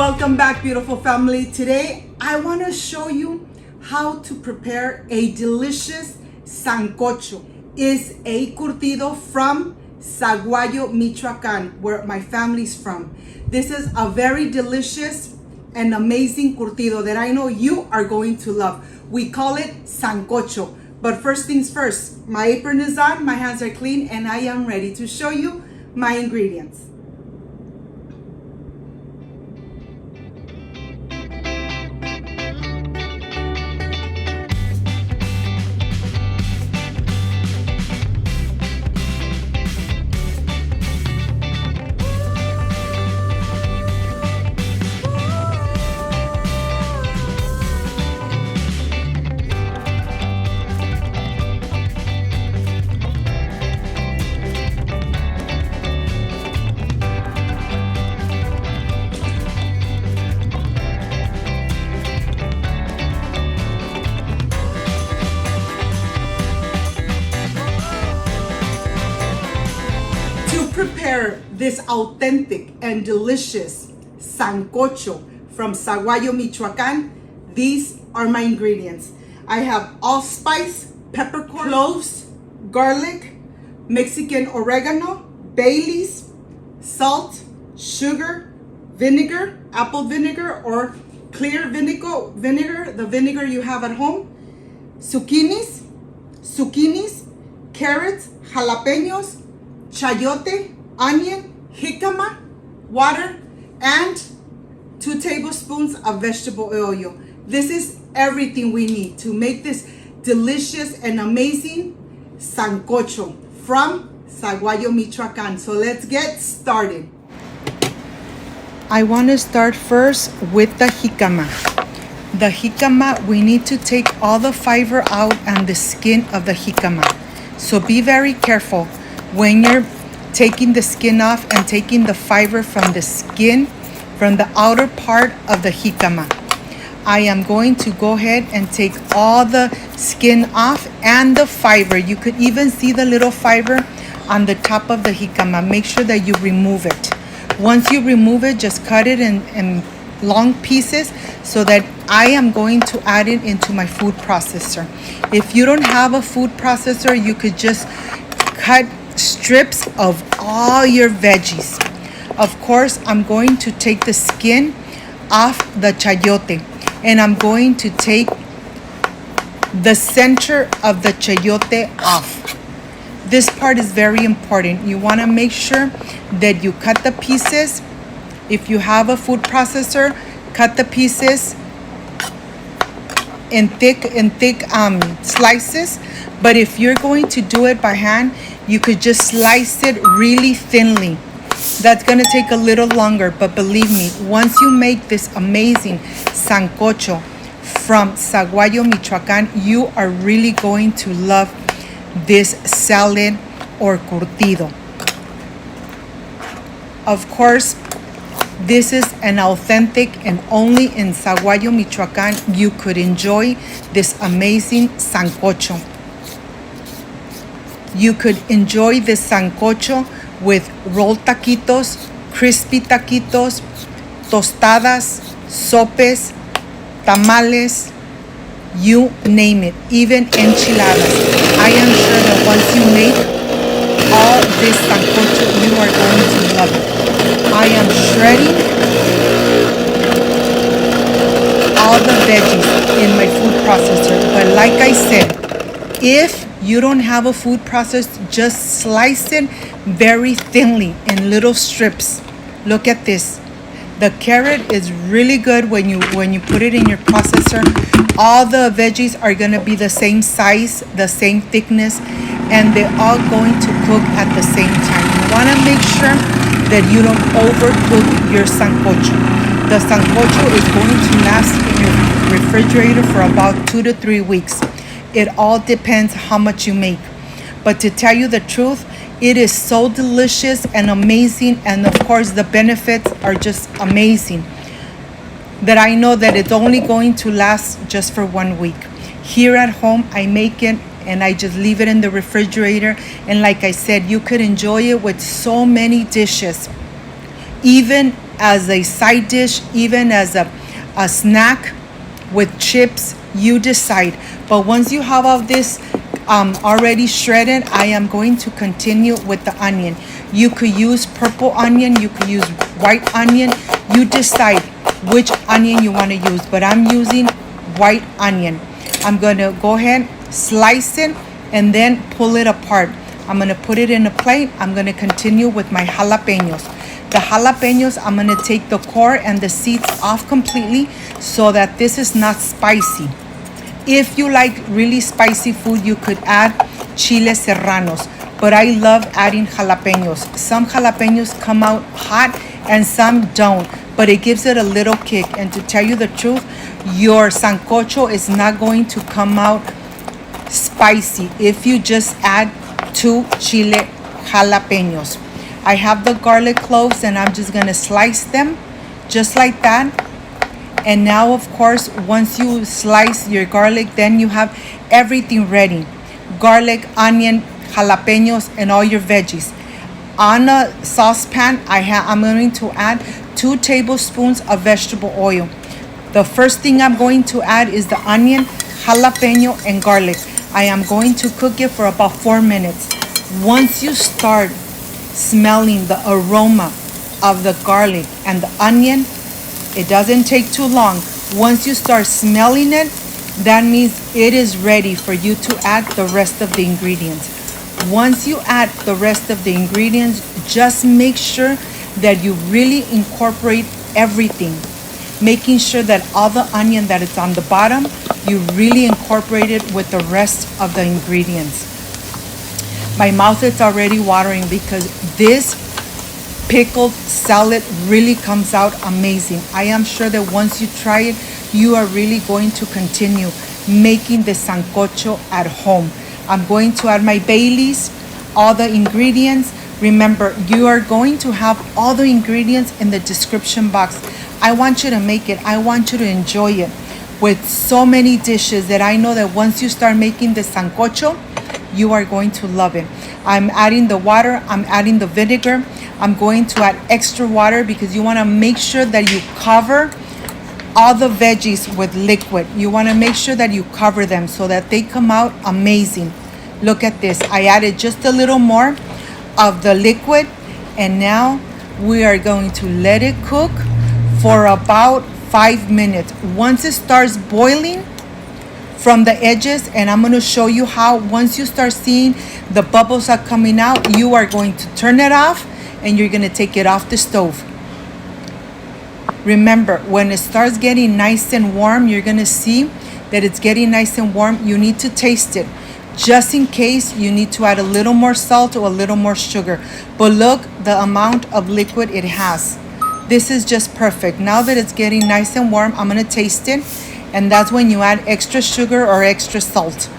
Welcome back, beautiful family. Today I want to show you how to prepare a delicious sancocho. It's a curtido from Sahuayo Michoacán, where my family's from. This is a very delicious and amazing curtido that I know you are going to love. We call it sancocho. But first things first, my apron is on, my hands are clean, and I am ready to show you my ingredients. Prepare this authentic and delicious sancocho from Sahuayo Michoacán. These are my ingredients. I have allspice, peppercorn, cloves, garlic, Mexican oregano, Baileys, salt, sugar, vinegar, apple vinegar or clear vinegar, the vinegar you have at home, zucchinis, carrots, jalapeños, chayote, onion, jícama, water, and 2 tablespoons of vegetable oil. This is everything we need to make this delicious and amazing sancocho from Sahuayo Michoacán. So let's get started. I want to start first with the jícama. The jícama, we need to take all the fiber out and the skin of the jícama. So be very careful when you're taking the skin off and taking the fiber from the skin, from the outer part of the jícama. I am going to go ahead and take all the skin off and the fiber. You could even see the little fiber on the top of the jícama. Make sure that you remove it. Once you remove it, just cut it in long pieces so that I am going to add it into my food processor. If you don't have a food processor, you could just cut strips of all your veggies. Of course, I'm going to take the skin off the chayote and I'm going to take the center of the chayote off. This part is very important. You want to make sure that you cut the pieces. If you have a food processor, cut the pieces in thick slices. But if you're going to do it by hand, you could just slice it really thinly. That's gonna take a little longer, but believe me, once you make this amazing sancocho from Sahuayo Michoacán, you are really going to love this salad or curtido. Of course, this is an authentic and only in Sahuayo Michoacán you could enjoy this amazing sancocho. You could enjoy this sancocho with rolled taquitos, crispy taquitos, tostadas, sopes, tamales, you name it, even enchiladas. I am sure that once you make all this sancocho, you are going to love it. I am shredding all the veggies in my food processor, but like I said, if you don't have a food processor, just slice it very thinly in little strips. Look at this. The carrot is really good when you put it in your processor. All the veggies are gonna be the same size, the same thickness, and they're all going to cook at the same time. You wanna make sure that you don't overcook your sancocho. The sancocho is going to last in your refrigerator for about 2 to 3 weeks. It all depends how much you make. But to tell you the truth, it is so delicious and amazing, and of course the benefits are just amazing, that I know that it's only going to last just for 1 week. Here at home, I make it and I just leave it in the refrigerator, and like I said, you could enjoy it with so many dishes. Even as a side dish, even as a snack with chips, you decide. But once you have all this already shredded, I am going to continue with the onion. You could use purple onion, you could use white onion. You decide which onion you want to use, but I'm using white onion. I'm going to go ahead, slice it, and then pull it apart. I'm going to put it in a plate. I'm going to continue with my jalapeños. The jalapeños, I'm going to take the core and the seeds off completely so that this is not spicy. If you like really spicy food, you could add chiles serranos, but I love adding jalapeños. Some jalapeños come out hot and some don't, but it gives it a little kick. And to tell you the truth, your sancocho is not going to come out spicy if you just add 2 chile jalapeños. I have the garlic cloves and I'm just gonna slice them just like that. And now, of course, once you slice your garlic, then you have everything ready. Garlic, onion, jalapeños, and all your veggies. On a saucepan, I'm going to add 2 tablespoons of vegetable oil. The first thing I'm going to add is the onion, jalapeno, and garlic. I am going to cook it for about 4 minutes. Once you start smelling the aroma of the garlic and the onion, it doesn't take too long. Once you start smelling it, that means it is ready for you to add the rest of the ingredients. Once you add the rest of the ingredients, just make sure that you really incorporate everything, making sure that all the onion that is on the bottom, you really incorporate it with the rest of the ingredients. My mouth is already watering because this pickled salad really comes out amazing. I am sure that once you try it, you are really going to continue making the sancocho at home. I'm going to add my Baileys, all the ingredients. Remember, you are going to have all the ingredients in the description box. I want you to make it. I want you to enjoy it with so many dishes that I know that once you start making the sancocho, you are going to love it. I'm adding the water. I'm adding the vinegar. I'm going to add extra water because you want to make sure that you cover all the veggies with liquid. You want to make sure that you cover them so that they come out amazing. Look at this. I added just a little more of the liquid, and now we are going to let it cook for about 5 minutes. Once it starts boiling from the edges, and I'm going to show you how, once you start seeing the bubbles are coming out, you are going to turn it off and you're going to take it off the stove. Remember, when it starts getting nice and warm, you're going to see that it's getting nice and warm. You need to taste it. Just in case, you need to add a little more salt or a little more sugar. But look the amount of liquid it has. This is just perfect. Now that it's getting nice and warm, I'm going to taste it. And that's when you add extra sugar or extra salt.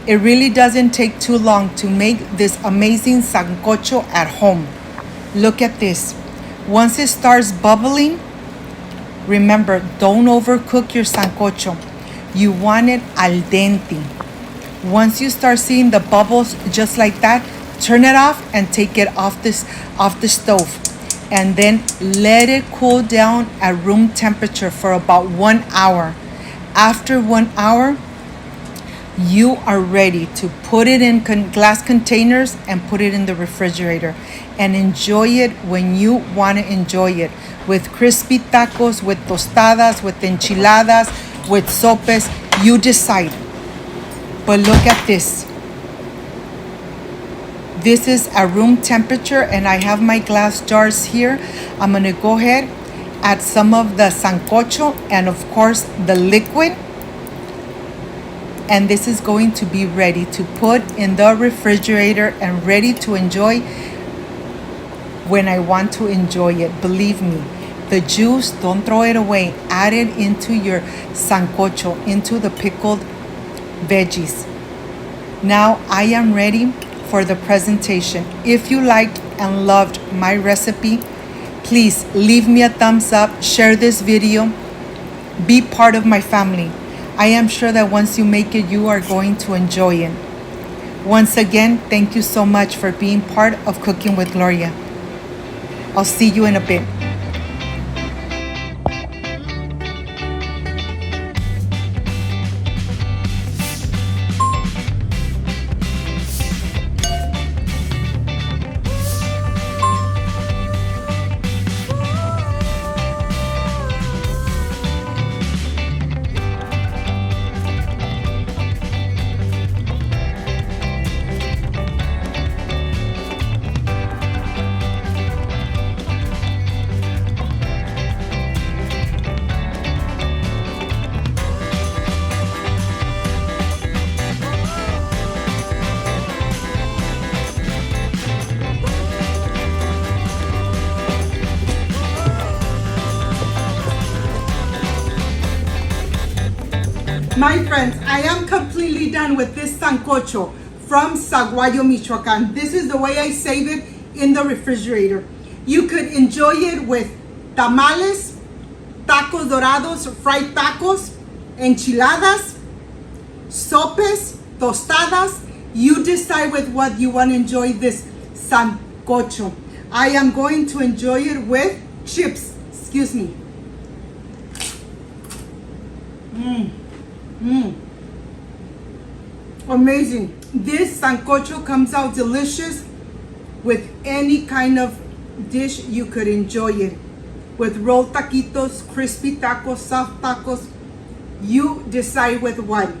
It really doesn't take too long to make this amazing sancocho at home. Look at this. Once it starts bubbling, remember, don't overcook your sancocho. You want it al dente. Once you start seeing the bubbles just like that, turn it off and take it off the stove. And then let it cool down at room temperature for about 1 hour. After 1 hour, you are ready to put it in glass containers and put it in the refrigerator and enjoy it when you want to enjoy it, with crispy tacos, with tostadas, with enchiladas, with sopes. You decide. But look at this. This is at room temperature, and I have my glass jars here. I'm going to go ahead, add some of the sancocho and of course the liquid. And this is going to be ready to put in the refrigerator and ready to enjoy when I want to enjoy it. Believe me, the juice, don't throw it away. Add it into your sancocho, into the pickled veggies. Now I am ready for the presentation. If you liked and loved my recipe, please leave me a thumbs up, share this video, be part of my family. I am sure that once you make it, you are going to enjoy it. Once again, thank you so much for being part of Cooking with Gloria. I'll see you in a bit. My friends, I am completely done with this sancocho from Sahuayo Michoacán. This is the way I save it in the refrigerator. You could enjoy it with tamales, tacos dorados, fried tacos, enchiladas, sopes, tostadas. You decide with what you want to enjoy this sancocho. I am going to enjoy it with chips. Excuse me. Amazing. This sancocho comes out delicious with any kind of dish. You could enjoy it with rolled taquitos, crispy tacos, soft tacos. You decide with what.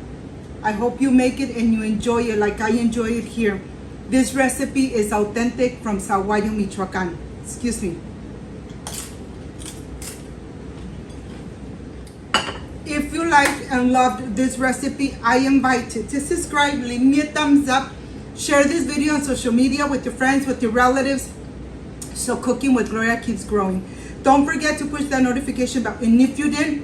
I hope you make it and you enjoy it like I enjoy it here. This recipe is authentic from Sahuayo Michoacán. Excuse me. If you liked and loved this recipe, I invite you to subscribe, leave me a thumbs up, share this video on social media with your friends, with your relatives, so Cooking with Gloria keeps growing. Don't forget to push that notification bell, and if you did,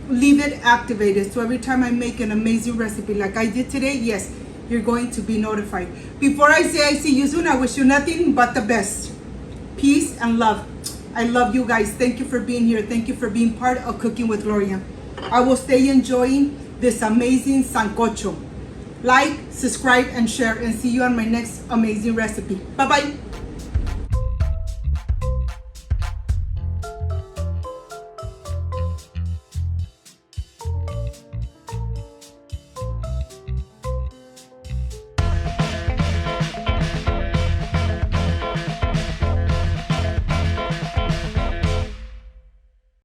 leave it activated, so every time I make an amazing recipe like I did today, yes, you're going to be notified. Before I say I see you soon, I wish you nothing but the best. Peace and love. I love you guys. Thank you for being here. Thank you for being part of Cooking with Gloria. I will stay enjoying this amazing sancocho. Like, subscribe, and share, and see you on my next amazing recipe. Bye-bye.